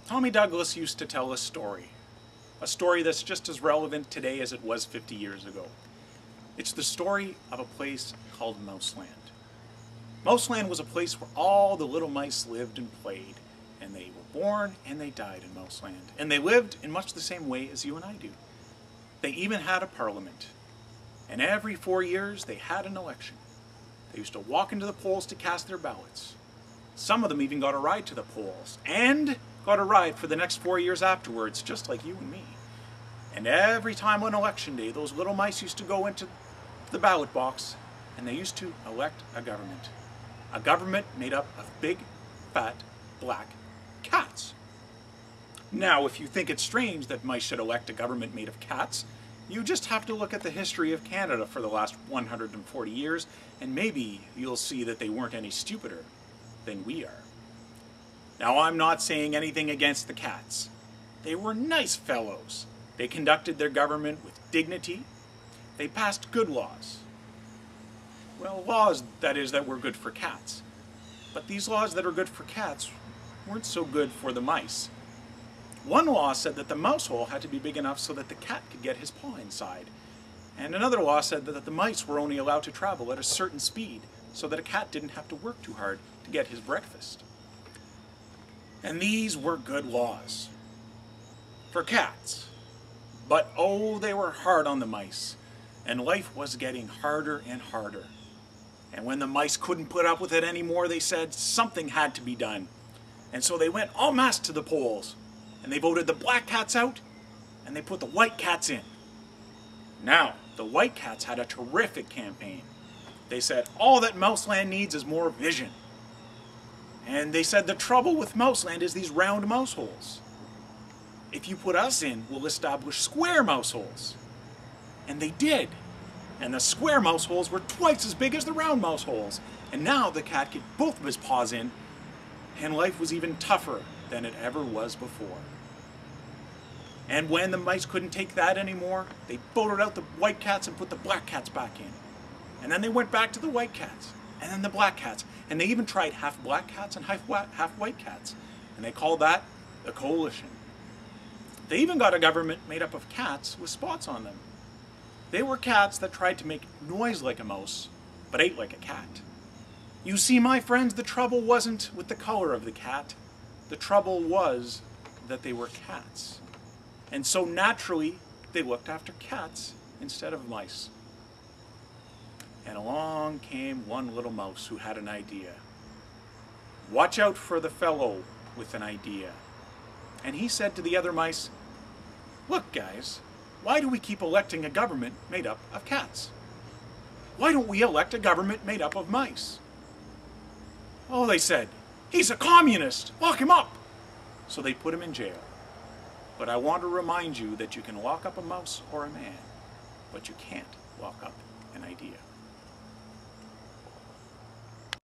Tommy Douglas used to tell a story that's just as relevant today as it was 50 years ago. It's the story of a place called Mouseland. Mouseland was a place where all the little mice lived and played, and they were born and they died in Mouseland. And they lived in much the same way as you and I do. They even had a parliament. And every 4 years they had an election. They used to walk into the polls to cast their ballots. Some of them even got a ride to the polls, and got a ride for the next 4 years afterwards, just like you and me. And every time on election day, those little mice used to go into the ballot box, and they used to elect a government. A government made up of big, fat, black cats. Now, if you think it's strange that mice should elect a government made of cats, you just have to look at the history of Canada for the last 140 years, and maybe you'll see that they weren't any stupider than we are. Now, I'm not saying anything against the cats. They were nice fellows. They conducted their government with dignity. They passed good laws. Well, laws, that is, that were good for cats. But these laws that are good for cats weren't so good for the mice. One law said that the mouse hole had to be big enough so that the cat could get his paw inside. And another law said that the mice were only allowed to travel at a certain speed so that a cat didn't have to work too hard to get his breakfast. And these were good laws for cats. But oh, they were hard on the mice, and life was getting harder and harder. And when the mice couldn't put up with it anymore, they said something had to be done. And so they went en masse to the polls, and they voted the black cats out, and they put the white cats in. Now, the white cats had a terrific campaign. They said all that Mouseland needs is more vision. And they said the trouble with Mouseland is these round mouse holes. If you put us in, we'll establish square mouse holes. And they did. And the square mouse holes were twice as big as the round mouse holes. And now the cat could both of his paws in, and life was even tougher than it ever was before. And when the mice couldn't take that anymore, they voted out the white cats and put the black cats back in. And then they went back to the white cats, and then the black cats. And they even tried half black cats and half white cats. And they called that the coalition. They even got a government made up of cats with spots on them. They were cats that tried to make noise like a mouse, but ate like a cat. You see, my friends, the trouble wasn't with the color of the cat. The trouble was that they were cats. And so naturally, they looked after cats instead of mice. And along came one little mouse who had an idea. Watch out for the fellow with an idea. And he said to the other mice, look, guys, why do we keep electing a government made up of cats? Why don't we elect a government made up of mice? Oh, they said, he's a communist, lock him up. So they put him in jail. But I want to remind you that you can lock up a mouse or a man, but you can't lock up an idea.